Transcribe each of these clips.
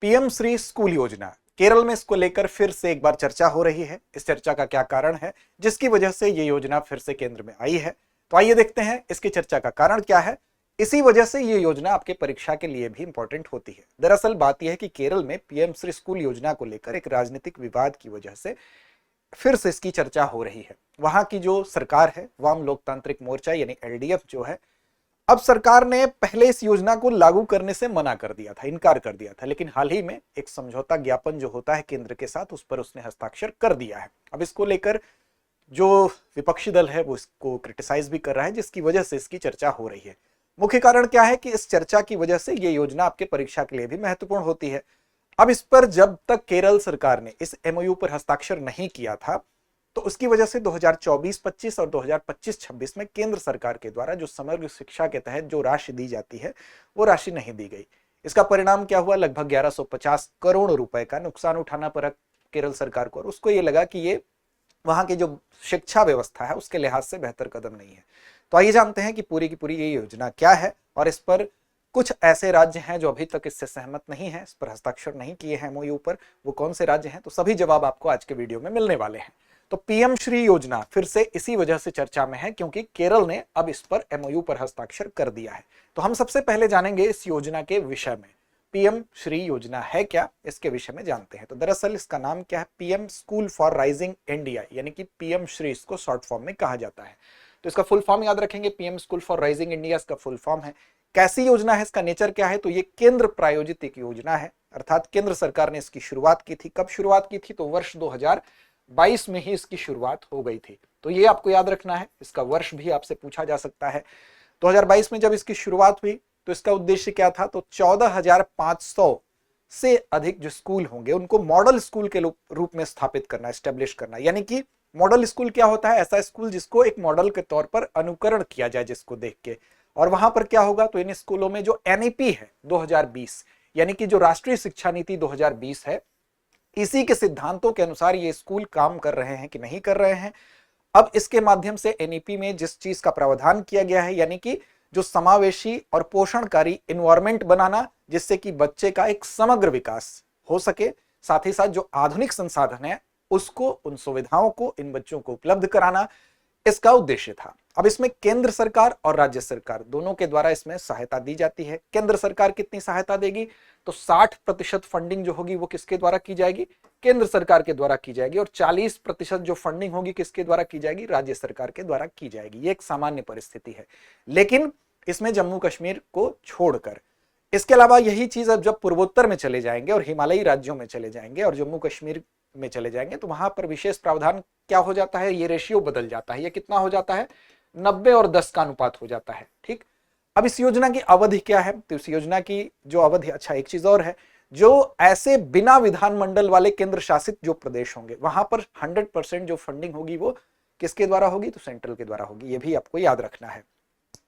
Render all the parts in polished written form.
PM Shri school योजना केरल में इसको लेकर फिर से एक बार चर्चा हो रही है। इस चर्चा का क्या कारण है जिसकी वजह से ये योजना फिर से केंद्र में आई है, तो आइए देखते हैं इसकी चर्चा का कारण क्या है। इसी वजह से ये योजना आपके परीक्षा के लिए भी इंपॉर्टेंट होती है। दरअसल बात यह है कि केरल में पीएम श्री स्कूल योजना को लेकर एक राजनीतिक विवाद की वजह से फिर से इसकी चर्चा हो रही है। वहां की जो सरकार है, वाम लोकतांत्रिक मोर्चा यानी एलडीएफ जो है, अब सरकार ने पहले इस योजना को लागू करने से मना कर दिया था, इनकार कर दिया था, लेकिन हाल ही में एक समझौता ज्ञापन जो होता है केंद्र के साथ, उस पर उसने हस्ताक्षर कर दिया है। अब इसको लेकर जो विपक्षी दल है वो इसको क्रिटिसाइज भी कर रहा है, जिसकी वजह से इसकी चर्चा हो रही है। मुख्य कारण क्या है कि इस चर्चा की वजह से ये योजना आपके परीक्षा के लिए भी महत्वपूर्ण होती है। अब इस पर जब तक केरल सरकार ने इस एमओयू पर हस्ताक्षर नहीं किया था, तो उसकी वजह से 2024-25 और 2025-26 में केंद्र सरकार के द्वारा जो समग्र शिक्षा के तहत जो राशि दी जाती है वो राशि नहीं दी गई। इसका परिणाम क्या हुआ? लगभग 1150 करोड़ रुपए का नुकसान उठाना पड़ा केरल सरकार को, और उसको ये लगा कि ये वहां की जो शिक्षा व्यवस्था है उसके लिहाज से बेहतर कदम नहीं है। तो आइए जानते हैं कि पूरी की पूरी ये योजना क्या है, और इस पर कुछ ऐसे राज्य हैं जो अभी तक इससे सहमत नहीं है, इस पर हस्ताक्षर नहीं किए हैं एमओयू पर, वो कौन से राज्य हैं, तो सभी जवाब आपको आज के वीडियो में मिलने वाले हैं। तो पीएम श्री योजना फिर से इसी वजह से चर्चा में है क्योंकि केरल ने अब इस पर एमओयू पर हस्ताक्षर कर दिया है। तो हम सबसे पहले जानेंगे इस योजना के विषय में। पीएम श्री योजना है क्या, इसके विषय में जानते हैं। तो दरअसल इसका नाम क्या है? PM school for rising India, यानी कि पीएम श्री इसको शॉर्ट फॉर्म में कहा जाता है। तो इसका फुल फॉर्म याद रखेंगे, PM school for rising India इसका फुल फॉर्म है। कैसी योजना है, इसका नेचर क्या है? तो ये केंद्र प्रायोजित एक योजना है, अर्थात केंद्र सरकार ने इसकी शुरुआत की थी। कब शुरुआत की थी? तो वर्ष 2022 में ही इसकी शुरुआत हो गई थी। तो ये आपको याद रखना है, इसका वर्ष भी आपसे पूछा जा सकता है। 2022 में जब इसकी शुरुआत हुई तो इसका उद्देश्य क्या था? तो 14,500 से अधिक जो स्कूल होंगे उनको मॉडल स्कूल के रूप में स्थापित करना, एस्टेब्लिश करना। यानी कि मॉडल स्कूल क्या होता है? ऐसा स्कूल जिसको एक मॉडल के तौर पर अनुकरण किया जाए, जिसको देख के। और वहां पर क्या होगा? तो इन स्कूलों में जो एनईपी है 2020, यानी कि जो राष्ट्रीय शिक्षा नीति 2020 है, इसी के सिद्धांतों के अनुसार ये स्कूल काम कर रहे हैं कि नहीं कर रहे हैं। अब इसके माध्यम से एनईपी में जिस चीज का प्रावधान किया गया है, यानी कि जो समावेशी और पोषणकारी इन्वायरमेंट बनाना, जिससे कि बच्चे का एक समग्र विकास हो सके, साथ ही साथ जो आधुनिक संसाधन है उसको, उन सुविधाओं को इन बच्चों को उपलब्ध कराना, इसका उद्देश्य था। अब इसमें केंद्र सरकार और राज्य सरकार दोनों के द्वारा इसमें सहायता दी जाती है। केंद्र सरकार कितनी सहायता देगी? तो 60% फंडिंग जो होगी वो किसके द्वारा की जाएगी? केंद्र सरकार के द्वारा की जाएगी। और 40% जो फंडिंग होगी किसके द्वारा की जाएगी? राज्य सरकार के द्वारा की जाएगी। ये एक सामान्य परिस्थिति है, लेकिन इसमें जम्मू कश्मीर को छोड़कर। इसके अलावा यही चीज अब जब पूर्वोत्तर में चले जाएंगे और हिमालयी राज्यों में चले जाएंगे और जम्मू कश्मीर में चले जाएंगे, तो वहां पर विशेष प्रावधान क्या हो जाता है? ये रेशियो बदल जाता है। ये कितना हो जाता है? 90 और 10 का अनुपात हो जाता है। ठीक, अब इस योजना की अवधि क्या है? तो इस योजना की जो अवधि, अच्छा एक चीज और है, जो ऐसे बिना विधानमंडल वाले केंद्र शासित जो प्रदेश होंगे वहां पर 100% जो फंडिंग होगी वो किसके द्वारा होगी? तो सेंट्रल के द्वारा होगी। ये भी आपको याद रखना है।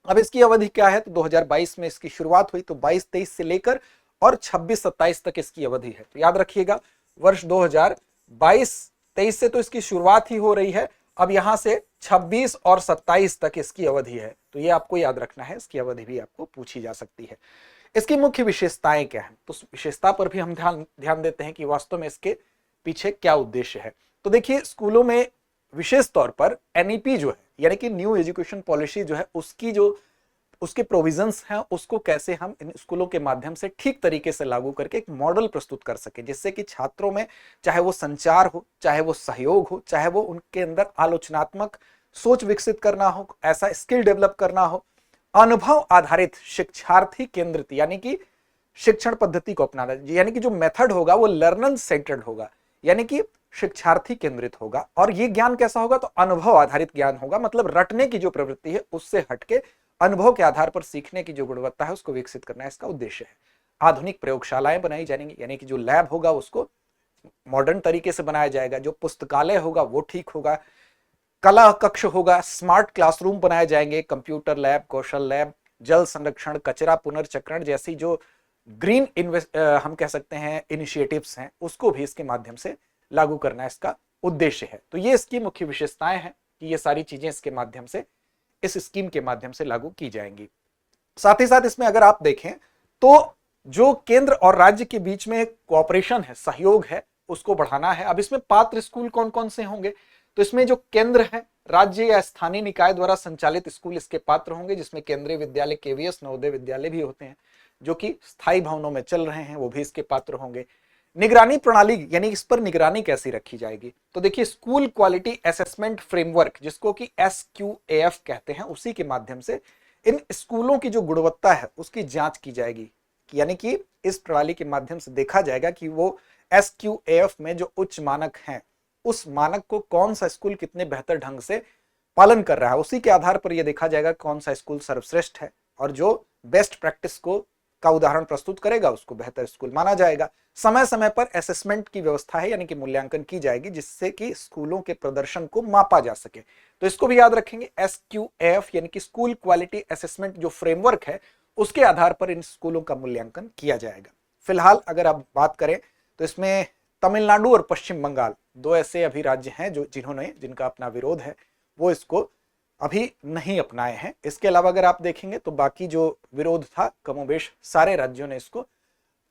अब इसकी अवधि क्या है? तो 2022 में इसकी शुरुआत हुई, तो 22-23 से लेकर और 26-27 तक इसकी अवधि है। तो याद रखिएगा, वर्ष 2022-23 से तो इसकी शुरुआत ही हो रही है। अब यहां से 26 और 27 तक इसकी अवधि है, तो ये आपको याद रखना है। इसकी अवधि भी आपको पूछी जा सकती है। इसकी मुख्य विशेषताएं क्या है? तो विशेषता पर भी हम ध्यान देते हैं कि वास्तव में इसके पीछे क्या उद्देश्य है। तो देखिए, स्कूलों में विशेष तौर पर एनईपी जो है, यानी कि न्यू एजुकेशन पॉलिसी जो है, उसकी जो उसके प्रोविजंस हैं उसको कैसे हम इन स्कूलों के माध्यम से ठीक तरीके से लागू करके एक मॉडल प्रस्तुत कर सके, जिससे कि छात्रों में चाहे वो संचार हो, चाहे वो सहयोग हो, चाहे वो उनके अंदर आलोचनात्मक सोच विकसित करना हो, ऐसा स्किल डेवलप करना हो, अनुभव आधारित शिक्षार्थी केंद्रित, यानी कि शिक्षण पद्धति को अपनाना, यानी कि जो मेथड होगा वो लर्नर सेंटर्ड होगा, यानी कि शिक्षार्थी केंद्रित होगा। और ये ज्ञान कैसा होगा? तो अनुभव आधारित ज्ञान होगा, मतलब रटने की जो प्रवृत्ति है उससे हटके अनुभव के आधार पर सीखने की जो गुणवत्ता है उसको विकसित करना इसका उद्देश्य है। आधुनिक प्रयोगशालाएं बनाई जाएंगी, यानी कि जो लैब होगा उसको मॉडर्न तरीके से बनाया जाएगा, जो पुस्तकालय होगा वो ठीक होगा, कला कक्ष होगा, स्मार्ट क्लासरूम बनाए जाएंगे, कंप्यूटर लैब, कौशल लैब, जल संरक्षण, कचरा पुनर्चक्रण जैसी जो ग्रीन हम कह सकते हैं इनिशिएटिव्स हैं, उसको भी इसके माध्यम से लागू करना इसका उद्देश्य है। तो ये इसकी मुख्य विशेषताएं हैं कि ये सारी चीजें इसके माध्यम से, इस स्कीम के माध्यम से लागू की जाएंगी। साथ ही साथ इसमें अगर आप देखें तो जो केंद्र और राज्य के बीच में कोऑपरेशन है, सहयोग है, उसको बढ़ाना है। अब इसमें पात्र स्कूल कौन कौन से होंगे, तो इसमें जो केंद्र है, राज्य या स्थानीय निकाय द्वारा संचालित स्कूल इसके पात्र होंगे, जिसमें केंद्रीय विद्यालय, केवीएस, नवोदय विद्यालय भी होते हैं, जो कि स्थायी भवनों में चल रहे हैं, वो भी इसके पात्र होंगे। निगरानी प्रणाली, यानी इस पर निगरानी कैसी रखी जाएगी, तो देखिए स्कूल क्वालिटी असेसमेंट फ्रेमवर्क, जिसको कि SQAF कहते हैं, उसी के माध्यम से इन स्कूलों की जो गुणवत्ता है उसकी जांच की जाएगी। यानी कि इस प्रणाली के माध्यम से देखा जाएगा कि वो SQAF में जो उच्च मानक हैं, उस मानक को कौन सा स्कूल कितने बेहतर ढंग से पालन कर रहा है। उसी के आधार पर यह देखा जाएगा कौन सा स्कूल सर्वश्रेष्ठ है, और जो बेस्ट प्रैक्टिस का उदाहरण प्रस्तुत करेगा उसको बेहतर स्कूल माना जाएगा। समय समय पर असेसमेंट की व्यवस्था है, यानी कि मूल्यांकन की जाएगी, जिससे कि स्कूलों के प्रदर्शन को मापा जा सके। तो इसको भी याद रखेंगे, SQAF यानी कि स्कूल क्वालिटी असेसमेंट जो फ्रेमवर्क है, उसके आधार पर इन स्कूलों का मूल्यांकन किया जाएगा। फिलहाल अगर आप बात करें तो इसमें तमिलनाडु और पश्चिम बंगाल दो ऐसे अभी राज्य हैं जिनका अपना विरोध है, वो इसको अभी नहीं अपनाए हैं। इसके अलावा अगर आप देखेंगे तो बाकी जो विरोध था, कमोबेश सारे राज्यों ने इसको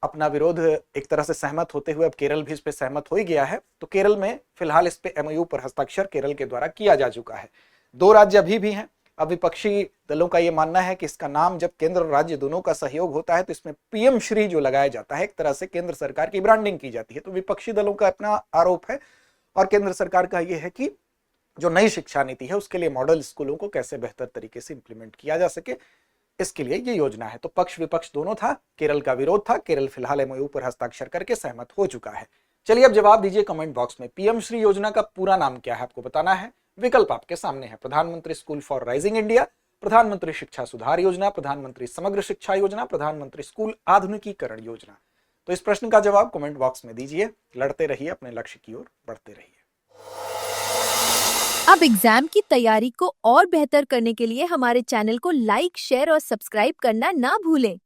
अपना विरोध एक तरह से सहमत होते हुए, अब केरल भी इस पे सहमत हो ही गया है। तो केरल में फिलहाल इस पे MOU पर हस्ताक्षर केरल के द्वारा किया जा चुका है। 2 राज्य अभी भी हैं। अब विपक्षी दलों का यह मानना है कि इसका नाम, जब केंद्र और राज्य दोनों का सहयोग होता है, तो इसमें PM श्री जो लगाया जाता है, एक तरह से केंद्र सरकार की ब्रांडिंग की जाती है। तो विपक्षी दलों का अपना आरोप है, और केंद्र सरकार का यह है कि जो नई शिक्षा नीति है उसके लिए मॉडल स्कूलों को कैसे बेहतर तरीके से इंप्लीमेंट किया जा सके, इसके लिए ये योजना है। तो पक्ष विपक्ष दोनों था, केरल का विरोध था, केरल फिलहाल MOU पर हस्ताक्षर करके सहमत हो चुका है। चलिए अब जवाब दीजिए कमेंट बॉक्स में। PM श्री योजना का पूरा नाम क्या है, आपको बताना है। विकल्प आपके सामने है, प्रधानमंत्री स्कूल फॉर राइजिंग इंडिया, प्रधानमंत्री शिक्षा सुधार योजना, प्रधानमंत्री समग्र शिक्षा योजना, प्रधानमंत्री स्कूल आधुनिकीकरण योजना। तो इस प्रश्न का जवाब कमेंट बॉक्स में दीजिए। लड़ते रहिए, अपने लक्ष्य की ओर बढ़ते रहिए। अब एग्जाम की तैयारी को और बेहतर करने के लिए हमारे चैनल को लाइक, शेयर और सब्सक्राइब करना ना भूलें।